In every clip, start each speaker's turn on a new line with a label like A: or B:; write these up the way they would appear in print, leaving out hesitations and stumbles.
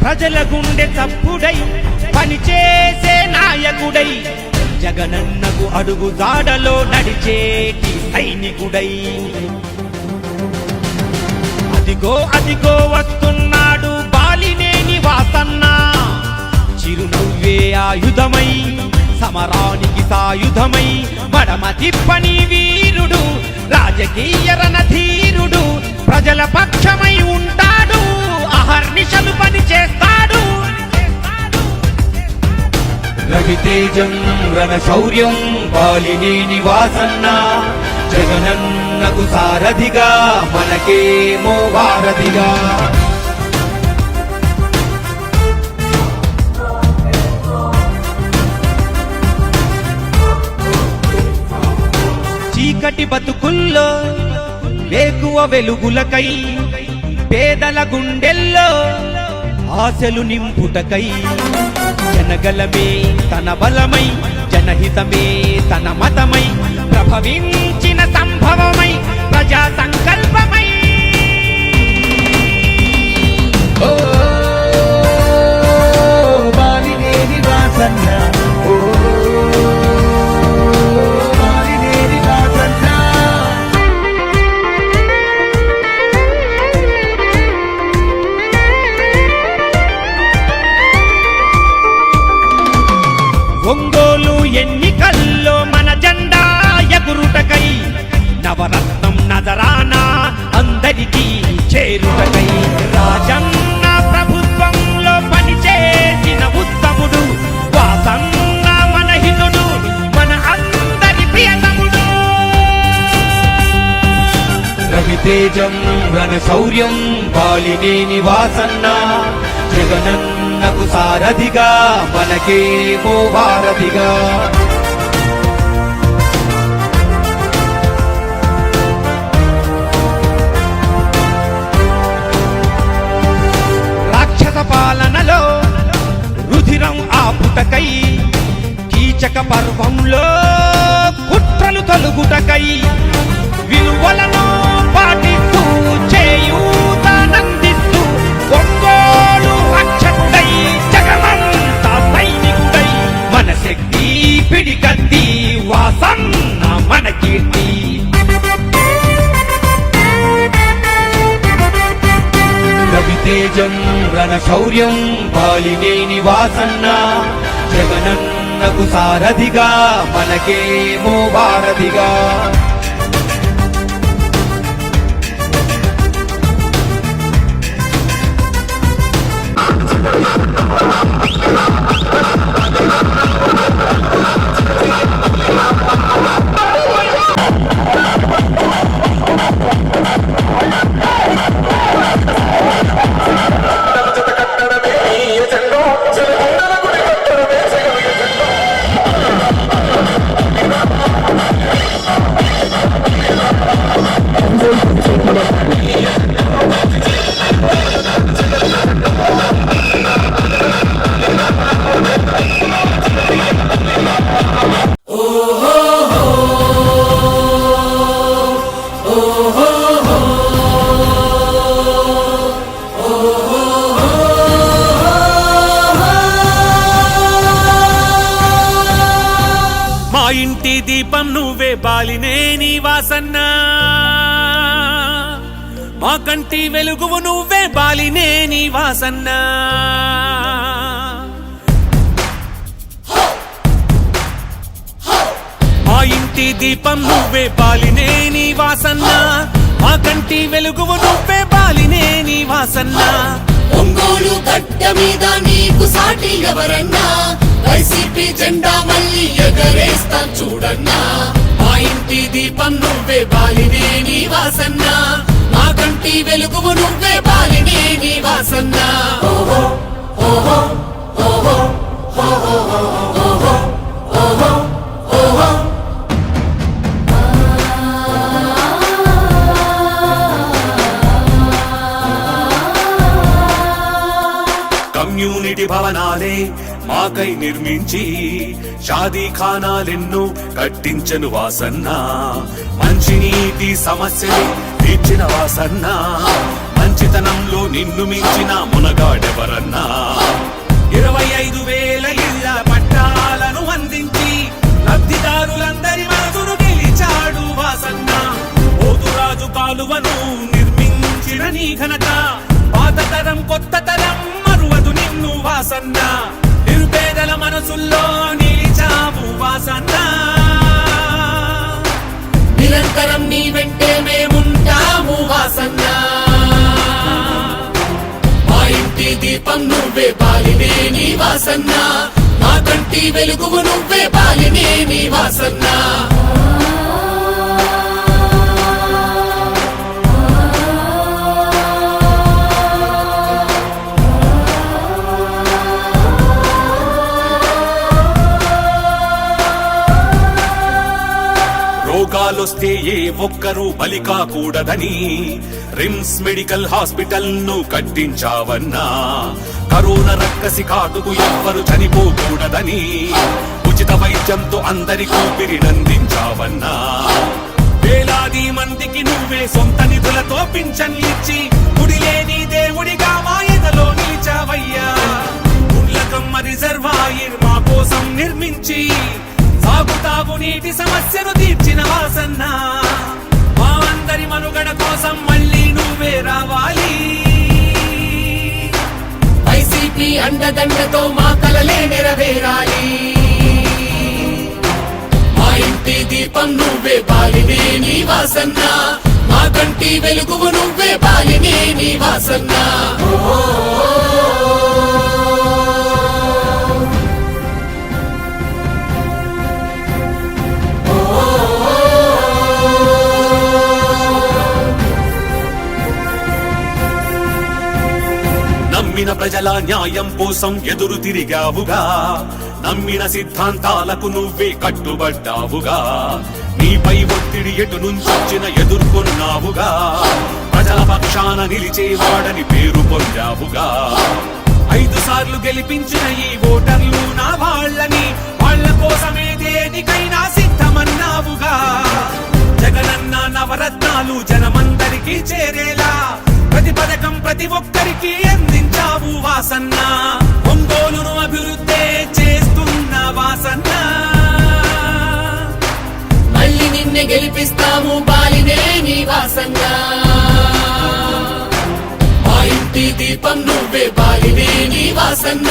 A: ప్రజల గుండె చప్పుడై పనిచేసే నాయకుడై జగనన్నకు అడుగు జాడలో నడిచేటి సైనికుడై అదిగో అదిగో వస్తున్నాడు బాలినేని వాసన్న చిరునవ్వే ఆయుధమై సమరానికి సాయుధమై మడమ తిప్పని వీరుడు రాజకీయ రణధీరుడు ప్రజల పక్షమై ఉంటాడు అహర్నిశలు పని చేస్తాడు రవితేజం రణశౌర్యం బాలినేని వాసన్న జగనన్నకు సారథిగా మనకేమో వారధిగా చీకటి బతుకుల్లో వేకువ వెలుగులకై పేదల గుండెల్లో ఆశలు నింపుటకై జనగలమే తన బలమై జనహితమే తన మతమై ప్రభవించిన సంభవమై ప్రజా సంకల్పమై
B: ఓ బాలినేని వాసన్న ఓ బాలినేని వాసన్న
A: ఒంగోలు ఎన్నికల్లో మన జెండా ఎగురుటకై నవరత్నం నజరానా అందరికీ చేరుటకై రాజన్న ప్రభుత్వంలో పనిచేసిన ఉత్తముడు వాసన్న మన హితుడు మన అందరి ప్రియతముడు రవితేజం రణశౌర్యం బాలినేని వాసన్న జగనన్నకు సారథిగా మనకేమో వారధిగా రాక్షస పాలనలో రుధిరం ఆపుటకై కీచక పర్వంలో కుట్రలు తొలుగుటకై విలువలను పాటిస్తూ చేయూతనందిస్తూ ఒంగోలు రక్షకుడై జగమంతా సైనికుడై మన శక్తి పిడికత్తి వాసన్న మన కీర్తి రవితేజం రణశౌర్యం బాలినేని వాసన్న జగనన్నకు సారథిగా మనకేమో వారధిగా
C: ఇంటి దీపం నువ్వే బాలినేని వాసన్న మా కంటి వెలుగువు నువ్వే బాలినేని వాసన్న మా ఇంటి దీపం నువ్వే బాలినేని వాసన్న మా కంటి వెలుగువు నువ్వే బాలినేని వాసన్న
D: ఒంగోలు గడ్డ మీద నీకు సాటి ఎవరన్నా వైసీపీ జెండా మళ్ళీ ఎగరేస్తాం చూడన్నా
C: మా ఇంటి దీపం నువ్వే బాలినేని వాసన్న మా కంటి వెలుగువు నువ్వే బాలినేని వాసన్న
D: ఓహో ఓహో ఓహో ఓహో ఓహో ఓహో ఓహో
C: కమ్యూనిటీ భవనాలే మాకై నిర్మించి షాదీ ఖానాలెన్నో కట్టించను వాసన్న మంచినీటి సమస్యలు తీర్చిన వాసన్న మంచితనంలో నిన్ను మించిన మునగాడెవరన్నా ఘనత పాత తరం కొత్త తరం మరువదు నిన్ను వాసన్న నిరుపేదల మనసుల్లో నిలిచావు వాసన్న నిరంతరం నీ వెంటే మేముంటాము వాసన్న మా ఇంటి దీపం నువ్వే బాలినే నీ వాసన్న మా కంటి వెలుగువు నువ్వే బాలినే నీ వాసన్న రోగాలొస్తే ఏ ఒక్కరూ బలి కాకూడదని రిమ్స్ మెడికల్ హాస్పిటల్ ను కట్టించావన్నా కరోనా రక్కసి కాటుకు ఎవ్వరు చనిపోకూడదని ఉచిత వైద్యంతో అందరికీ ఊపిరినందించావన్నా వేలాది మందికి నువ్వే సొంత నిధులతో పింఛన్లిచ్చి గుడిలేని దేవుడిగా మా ఎదలో నిలిచావయ్యా గుండ్లకమ్మ రిజర్వాయర్ మా కోసం నిర్మించి సాగుతాగు నీటి సమస్యను తీర్చిన వాసన్న మా అందరి మనుగడ కోసం మళ్ళీ నువ్వే రావాలి వైసీపీ అండదండతో మా కలలే నెరవేరాలి మా ఇంటి దీపం నువ్వే బాలినే నీ వాసన్న మా కంటి వెలుగువు నువ్వే బాలినే నీ వాసన్న నమ్మిన ప్రజల న్యాయం కోసం ఎదురు తిరిగావుగా నమ్మిన సిద్ధాంతాలకు నువ్వే కట్టుబడ్డావుగా నీపై ఒత్తిడి ఎటు నుంచొచ్చిన ఎదుర్కొన్నావుగా ప్రజల పక్షాన నిలిచేవాడని పేరు పొందావుగా 5 సార్లు గెలిపించిన ఈ ఓటర్లు నా వాళ్ళని వాళ్ళ కోసమే దేనికైనా సిద్ధమన్నావుగా జగనన్న నవరత్నాలు జనమందరికీ చేరేలా ప్రతి పథకం ప్రతి ఒక్కరికి అందించావు వాసన్న ఒంగోలును అభివృద్ధి చేస్తున్న వాసన్న మళ్ళీ నిన్నే గెలిపిస్తాము బాలినే నీ వాసన్న మా ఇంటి దీపం నువ్వే బాలినే నీ వాసన్న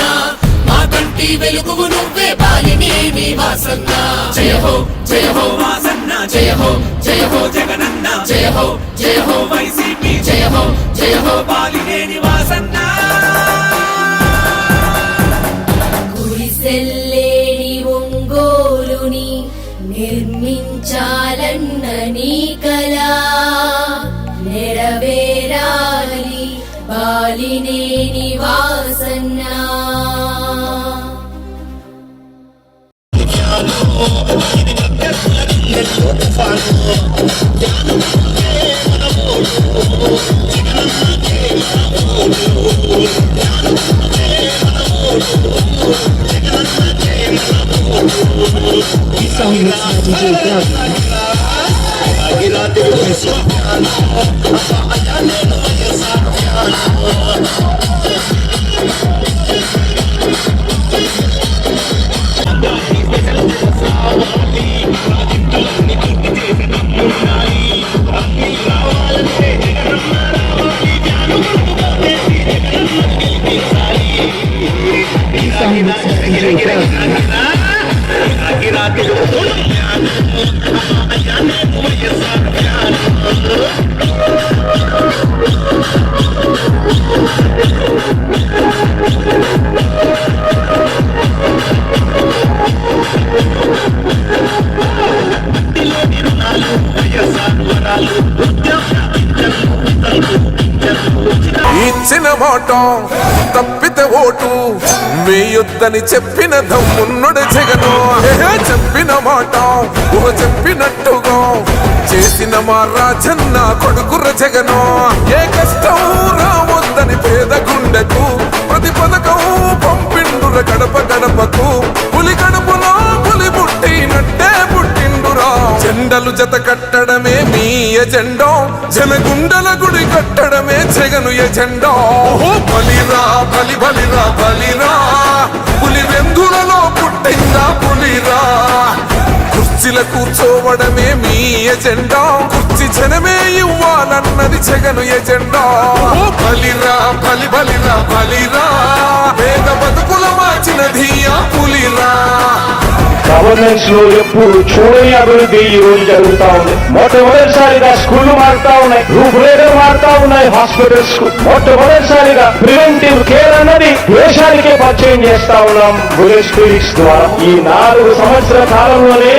C: మా కంటి వెలుగువు నువ్వే బాలినే నీ వాసన్న జయ హో వాసన్న జయ హో జగనన్న జయ హో వైసీపీ జయ హో బాలినే నీ వాసన్న
E: గుడిసెల్లేని ఒంగోలుని నిర్మించాలన్న నీ కలా నెరవేరాలి బాలినే నీ వాసన్న
F: ఇచ్చిన మాట తప్పితే ఓటు వేయొద్దని చెప్పిన దమ్మున్నడు జగను చెప్పిన మాట చెప్పినట్టుగా చేసిన మా రాజన్న కొడుకుర జగను ఏ కష్టం రావద్దని పేద గుండెకు ప్రతి పథకం పంపిండుర గడప గడపకు పులి గడపలో పులి పుట్టినట్టే పుట్టిండురా జెండలు జత కట్టడమే మీ ఎజెండా జనగుండల గుడి కట్టడమే జగను ఎజెండా బలిరా బలిరా బలిరా పులి వెందులలో పుట్టిందా పులిరా కుర్చీల కుర్చీల కూర్చోవడమే మీ ఎజెండా, కుర్చీ జనమే ఇవ్వాలన్నది జగను ఎజెండా. బలిరా బలి బలిరా బలిరా, పేద బతుకుల మార్చినది ఆ పులిరా.
G: గవర్నెన్స్ లో ఎప్పుడు చూడని అభివృద్ధి ఈ రోజు జరుగుతా ఉంది. మొట్టమొదటిసారిగా స్కూళ్లు మారుతా ఉన్నాయి, రూపురేఖలు మారుతా ఉన్నాయి. హాస్పిటల్స్ మొట్టమొదటిసారిగా ప్రివెంటివ్ కేర్ అన్నది దేశానికే పరిచయం చేస్తా ఉన్నాం బుల్లెట్ క్లినిక్స్ ద్వారా. ఈ 4 సంవత్సరాల కాలంలోనే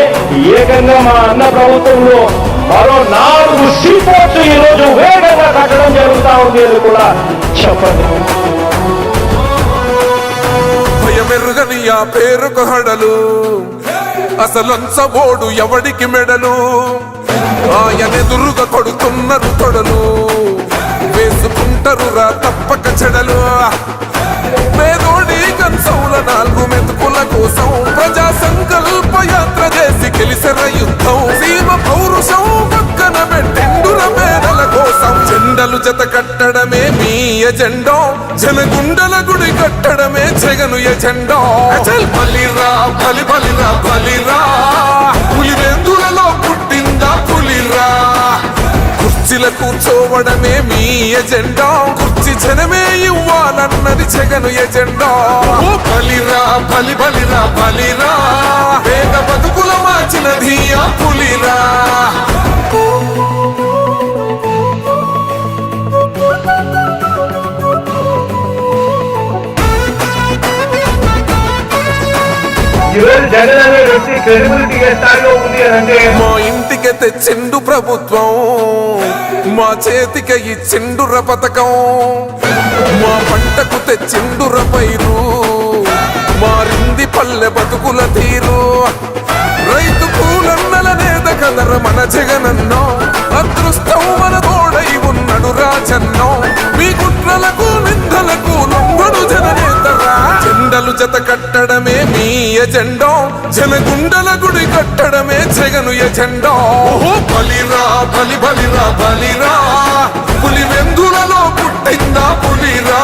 G: ఏకంగా మా అన్న ప్రభుత్వంలో మరో 4 సీపోర్ట్స్ ఈ రోజు వేగంగా కట్టడం జరుగుతా ఉంది అని కూడా చెప్పండి.
F: భయమెరుగని ఆ పేరుకు హడలు, అసలంచబోడు ఎవడికి మెడలు. ఆయనెదురుగా కొడుతున్నారు తొడలు, వేసుకుంటారు రా తప్పక చెడలు. పేదోడి కంచౌల 4 మెతుకుల కోసం ప్రజా సంకల్ప యాత్ర చేసి గెలిసిన యుద్ధం. సీమ పౌరుషం పక్కన పెట్టిండుల పేదల కోసం. జెండలు జత కట్టడమే మీ ఎజెండా, జనగుండల గుడి కట్టడమే జగను ఎజెండా. బలిరా బలి బలిరా బలిరా, పులివెందులలో పుట్టిందా పులిరా. కుర్చీల కూర్చోవడమే మీ ఎజెండా, కుర్చీ జనమే ఇవ్వాలన్నది జగను ఎజెండా. బలిరా బలి బలిరా బలిరా, పేద బతుకుల మార్చినది ఆ పులిరా.
G: ఈరోజు జగన్ అనే వ్యక్తి క్రెడిబిలిటీ ఏ స్థాయిలో ఉంది అని అంటే,
F: మా ఇంటికి తెచ్చిండు ప్రభుత్వం, మా చేతికి ఇచ్చిండుర పథకం. మా పంటకు తెచ్చిండుర పైరు, మారింది పల్లె బతుకుల తీరు. రైతు కూలన్నల నేత కదర మన జగనన్నో, అదృష్టం మన తోడై ఉన్నడు రాజన్నో. మీ కుట్రలకు నిందలకు లొంగడు జననేతరా. జెండలు జత కట్టడమే మీ ఎజెండా, జనగుండల గుడి కట్టడమే జగను ఎజెండా. బలిరా బలి బలిరా బలిరా, పులివెందులలో పుట్టిందా పులిరా.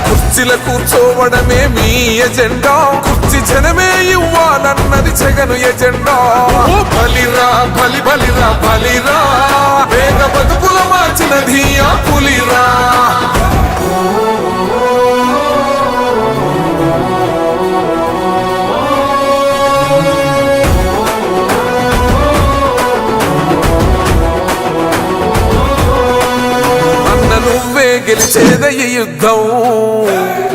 F: కుర్చీల కూర్చోవడమే మీ ఎజెండా, కుర్చీ జనమే ఇవ్వాలన్నది జగను ఎజెండా. బలిరా బలి బలిరా బలిరా, పేద బతుకుల మార్చినది ఆ పులిరా. నువ్వే గెలిచేద ఈ యుద్ధం,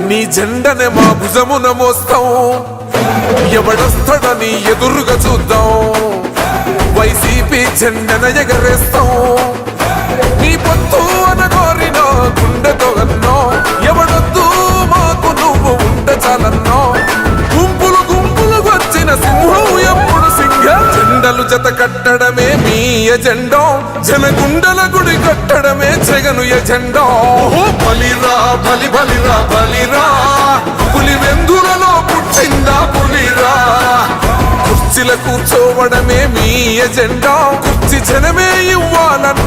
F: నీ జెండనే మా భుజమున మోస్తాం. ఎవడొస్తాడని ఎదురుగా చూద్దాం, వైసీపీ జెండన ఎగరేస్తాం. నీ పొత్తు అనగోరిన గుండెతో అన్నో, ఎవడొద్దు మాకు నువ్వు ఉంటే చాలన్నో. గుంపులు గుంపులు వచ్చిన సింహం ఎప్పుడు సింహ. జెండలు జత కట్టడమే మీ ఎజెండా, జనగుండల గుడి కట్టడమే జగను ఎజెండా. బలిరా బలి బలిరా బలిరా, పులివెందులలో పుట్టిందా పులిరా. కుర్చీల కూర్చోవడమే మీ ఎజెండా, కుర్చీ జనమే ఇవ్వాలన్న